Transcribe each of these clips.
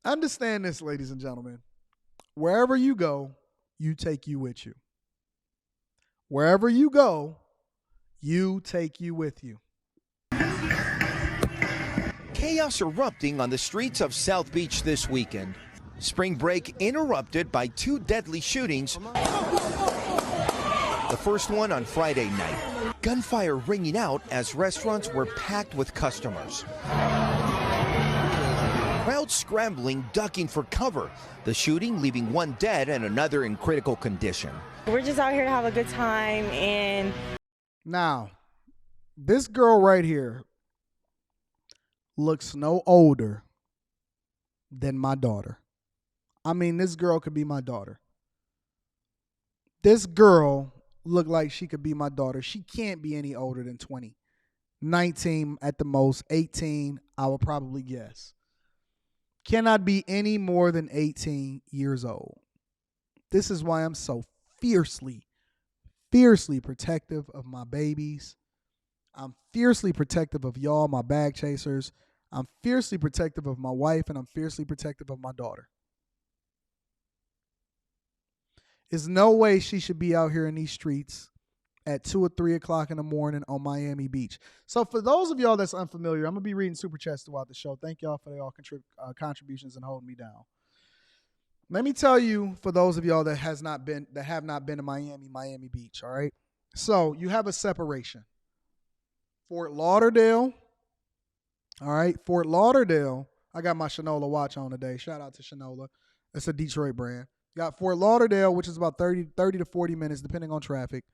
Understand this, ladies and gentlemen. Wherever you go, you take you with you. Wherever you go, you take you with you. Chaos erupting on the streets of South Beach this weekend. Spring break interrupted by two deadly shootings. The first one on Friday night. Gunfire ringing out as restaurants were packed with customers. Crowds scrambling, ducking for cover. The shooting leaving one dead and another in critical condition. We're just out here to have a good time. And now, this girl right here looks no older than my daughter. I mean, this girl could be my daughter. This girl looked like she could be my daughter. She can't be any older than 20. 19 at the most, 18, I would probably guess. Cannot be any more than 18 years old. This is why I'm so fiercely protective of my babies. I'm fiercely protective of y'all, my bag chasers. I'm fiercely protective of my wife, and I'm fiercely protective of my daughter. There's no way she should be out here in these streets at 2 or 3 o'clock in the morning on Miami Beach. So for those of y'all that's unfamiliar, I'm going to be reading Super Chats throughout the show. Thank y'all for y'all contributions and holding me down. Let me tell you, for those of y'all that have not been to Miami Beach, all right? So you have a separation. Fort Lauderdale, all right? Fort Lauderdale, I got my Shinola watch on today. Shout out to Shinola. It's a Detroit brand. You got Fort Lauderdale, which is about 30 to 40 minutes, depending on traffic,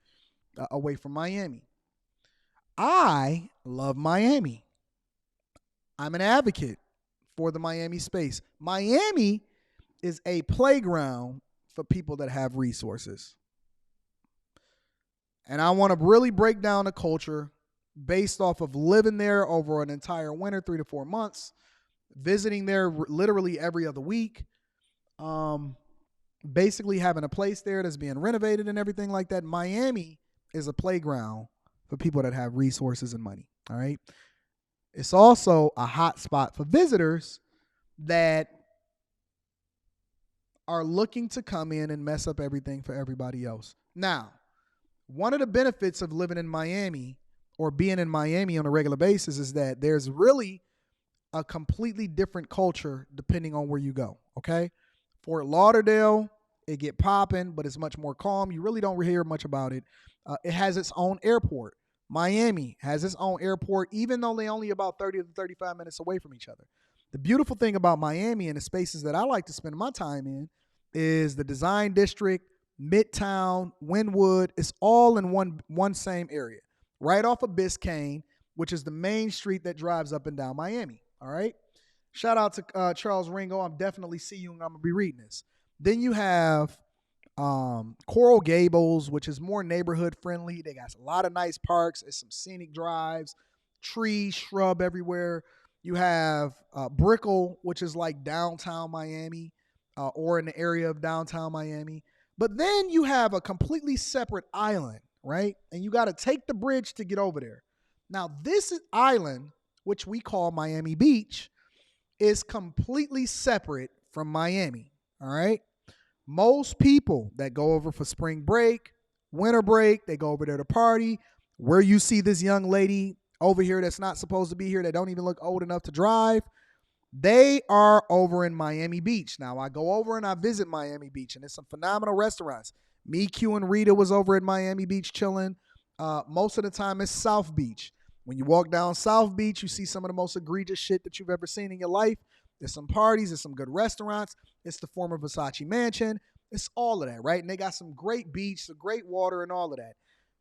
away from Miami. I love Miami. I'm an advocate for the Miami space. Miami is a playground for people that have resources. And I want to really break down the culture based off of living there over an entire winter, 3 to 4 months, visiting there literally every other week, basically having a place there that's being renovated and everything like that. Miami is a playground for people that have resources and money, all right? It's also a hot spot for visitors that are looking to come in and mess up everything for everybody else. Now, one of the benefits of living in Miami or being in Miami on a regular basis is that there's really a completely different culture depending on where you go, okay? Fort Lauderdale, it get popping, but it's much more calm. You really don't hear much about it. It has its own airport. Miami has its own airport, even though they're only about 30 to 35 minutes away from each other. The beautiful thing about Miami and the spaces that I like to spend my time in is the Design District, Midtown, Wynwood. It's all in one same area, right off of Biscayne, which is the main street that drives up and down Miami. All right. Shout out to Charles Ringo. I'm definitely see you, and I'm gonna be reading this. Then you have Coral Gables, which is more neighborhood friendly. They got a lot of nice parks. It's some scenic drives, trees, shrub everywhere. You have Brickell, which is like downtown Miami, or in the area of downtown Miami. But then you have a completely separate island, right? And you got to take the bridge to get over there. Now, this island, which we call Miami Beach, is completely separate from Miami, all right? Most people that go over for spring break, winter break, they go over there to party. Where you see this young lady over here that's not supposed to be here, that don't even look old enough to drive, they are over in Miami Beach. Now, I go over and I visit Miami Beach, and there's some phenomenal restaurants. Me, Q, and Rita was over at Miami Beach chilling. Most of the time, it's South Beach. When you walk down South Beach, you see some of the most egregious shit that you've ever seen in your life. There's some parties, there's some good restaurants. It's the former Versace mansion. It's all of that, right? And they got some great beach, some great water, and all of that.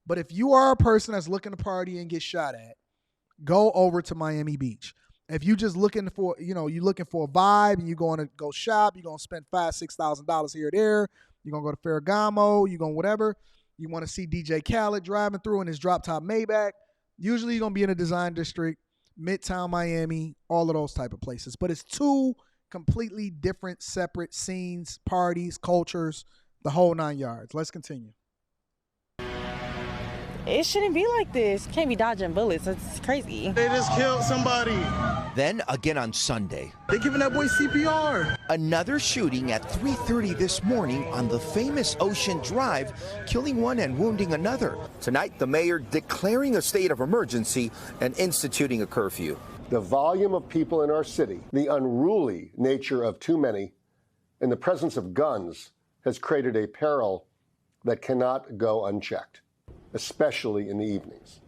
But if you are a person that's looking to party and get shot at, go over to Miami Beach. If you just looking for, you're looking for a vibe and you're going to go shop, you're going to spend $5,000-$6,000 here or there. You're going to go to Ferragamo, you're going whatever. You want to see DJ Khaled driving through in his drop top Maybach. Usually you're going to be in a Design District, Midtown Miami, all of those type of places. But it's two completely different, separate scenes, parties, cultures, the whole 9 yards. Let's continue. It shouldn't be like this. Can't be dodging bullets. It's crazy. They just killed somebody. Then again on Sunday, They giving that boy CPR. another shooting at 3:30 this morning on the famous Ocean Drive, killing one and wounding another. Tonight, the mayor declaring a state of emergency and instituting a curfew. The volume of people in our city, the unruly nature of too many, and the presence of guns has created a peril that cannot go unchecked, especially in the evenings.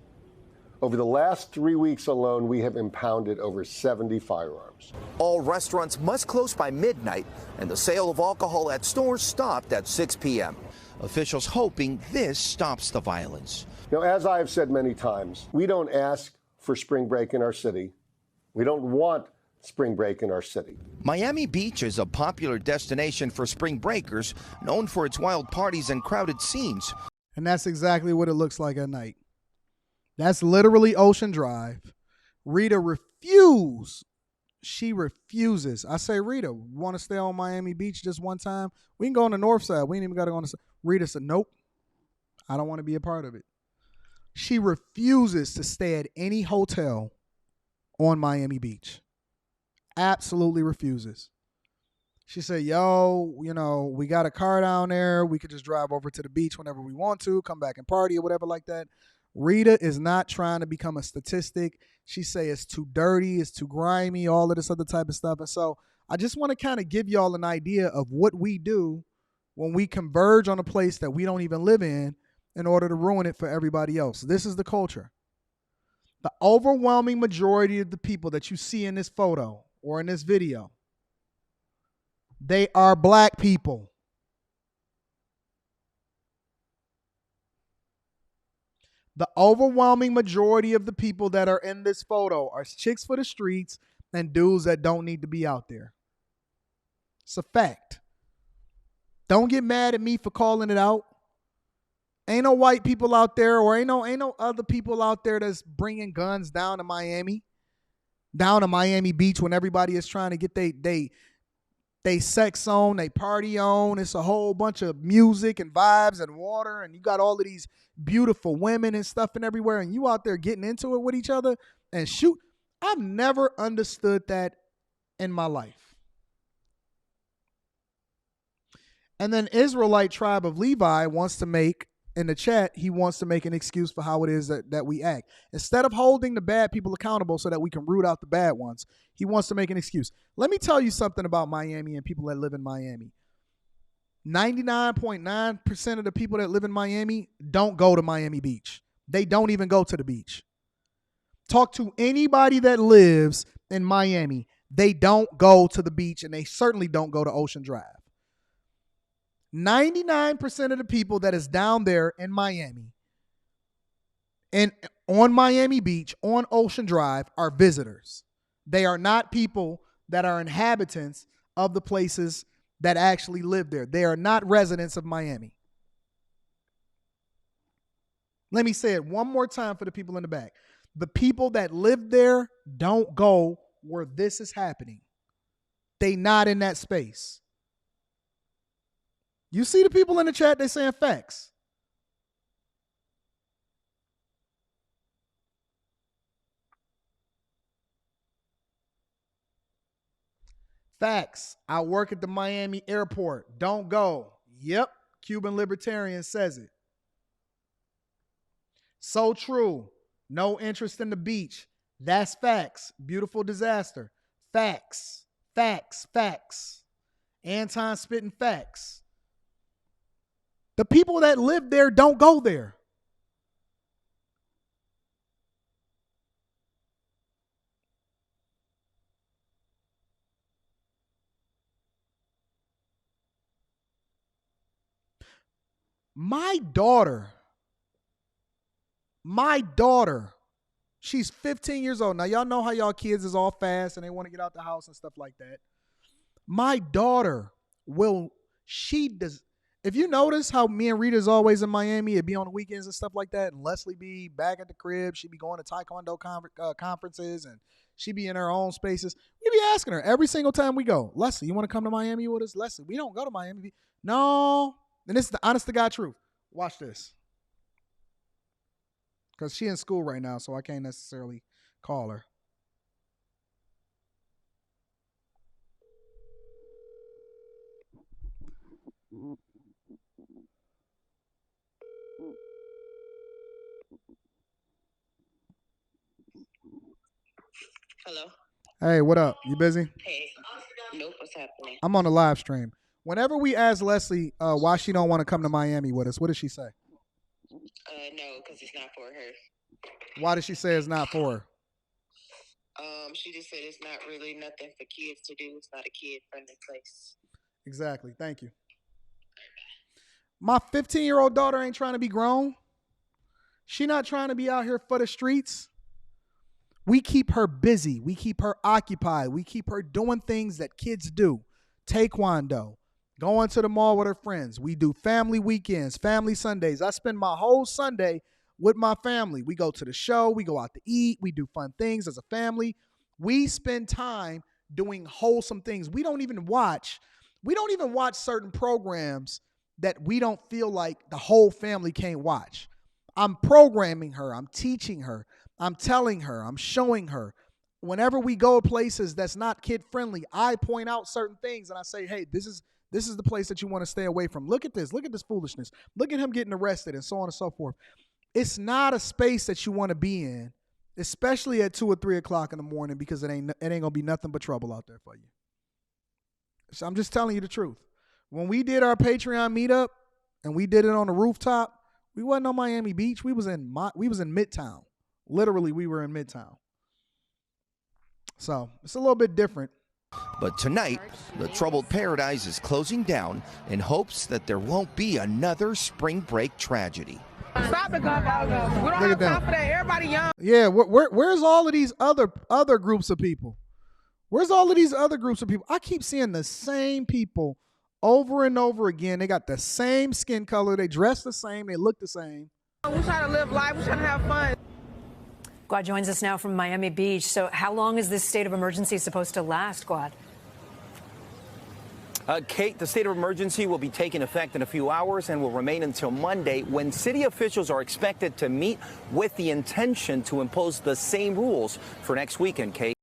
Over the last 3 weeks alone, we have impounded over 70 firearms. All restaurants must close by midnight, and the sale of alcohol at stores stopped at 6 p.m. Officials hoping this stops the violence. Now, as I have said many times, we don't ask for spring break in our city. We don't want spring break in our city. Miami Beach is a popular destination for spring breakers, known for its wild parties and crowded scenes. And that's exactly what it looks like at night. That's literally Ocean Drive. Rita She refuses. I say, Rita, want to stay on Miami Beach just one time? We can go on the north side. We ain't even got to go on the side. Rita said, nope. I don't want to be a part of it. She refuses to stay at any hotel on Miami Beach. Absolutely refuses. She said, yo, we got a car down there. We could just drive over to the beach whenever we want to, come back and party or whatever like that. Rita is not trying to become a statistic. She say it's too dirty, it's too grimy, all of this other type of stuff. And so I just want to kind of give y'all an idea of what we do when we converge on a place that we don't even live in order to ruin it for everybody else. This is the culture. The overwhelming majority of the people that you see in this photo or in this video, they are black people. The overwhelming majority of the people that are in this photo are chicks for the streets and dudes that don't need to be out there. It's a fact. Don't get mad at me for calling it out. Ain't no white people out there, or ain't no other people out there that's bringing guns down to Miami Beach when everybody is trying to get they sex on, they party on. It's a whole bunch of music and vibes and water, and you got all of these beautiful women and stuff and everywhere, and you out there getting into it with each other and shoot. I've never understood that in my life. And then Israelite tribe of Levi wants to make, in the chat, he wants to make an excuse for how it is that we act. Instead of holding the bad people accountable so that we can root out the bad ones, he wants to make an excuse. Let me tell you something about Miami and people that live in Miami. 99.9% of the people that live in Miami don't go to Miami Beach. They don't even go to the beach. Talk to anybody that lives in Miami. They don't go to the beach, and they certainly don't go to Ocean Drive. 99% of the people that is down there in Miami and on Miami Beach, on Ocean Drive, are visitors. They are not people that are inhabitants of the places that actually live there. They are not residents of Miami. Let me say it one more time for the people in the back. The people that live there don't go where this is happening. They not in that space. You see the people in the chat, they saying facts. Facts. I work at the Miami airport. Don't go. Yep. Cuban Libertarian says it. So true. No interest in the beach. That's facts. Beautiful disaster. Facts. Facts. Facts. Anton spitting facts. The people that live there don't go there. My daughter, she's 15 years old. Now, y'all know how y'all kids is all fast and they want to get out the house and stuff like that. My daughter if you notice how me and Rita's always in Miami, it'd be on the weekends and stuff like that, and Leslie be back at the crib, she'd be going to Taekwondo conferences, and she'd be in her own spaces. We be asking her every single time we go, Leslie, you want to come to Miami with us? Leslie, we don't go to Miami. No. And this is the honest to God truth. Watch this. because she's in school right now, so I can't necessarily call her. Hello. Hey, what up? You busy? Hey. Nope. What's happening? I'm on the live stream. Whenever we ask Leslie why she don't want to come to Miami with us, what does she say? No, because it's not for her. Why does she say it's not for her? She just said it's not really nothing for kids to do. It's not a kid-friendly place. Exactly. Thank you. My 15-year-old daughter ain't trying to be grown. She not trying to be out here for the streets. We keep her busy. We keep her occupied. We keep her doing things that kids do. Taekwondo, going to the mall with her friends. We do family weekends, family Sundays. I spend my whole Sunday with my family. We go to the show. We go out to eat. We do fun things as a family. We spend time doing wholesome things. We don't even watch certain programs that we don't feel like the whole family can't watch. I'm programming her. I'm teaching her. I'm telling her. I'm showing her. Whenever we go places that's not kid friendly, I point out certain things and I say, hey, this is the place that you want to stay away from. Look at this. Look at this foolishness. Look at him getting arrested and so on and so forth. It's not a space that you want to be in, especially at 2 or 3 o'clock in the morning, because it ain't gonna be nothing but trouble out there for you. So I'm just telling you the truth. When we did our Patreon meetup and we did it on the rooftop, we wasn't on Miami Beach. We was in Midtown. Literally, we were in Midtown. So it's a little bit different. But tonight, the troubled paradise is closing down in hopes that there won't be another spring break tragedy. Stop the gun violence. We don't Look have at them. time for that. Everybody young. Yeah, where's all of these other groups of people? Where's all of these other groups of people? I keep seeing the same people over and over again. They got the same skin color. They dress the same. They look the same. We're trying to live life. We're trying to have fun. Guad joins us now from Miami Beach. So how long is this state of emergency supposed to last, Guad? Kate, the state of emergency will be taking effect in a few hours and will remain until Monday, when city officials are expected to meet with the intention to impose the same rules for next weekend, Kate.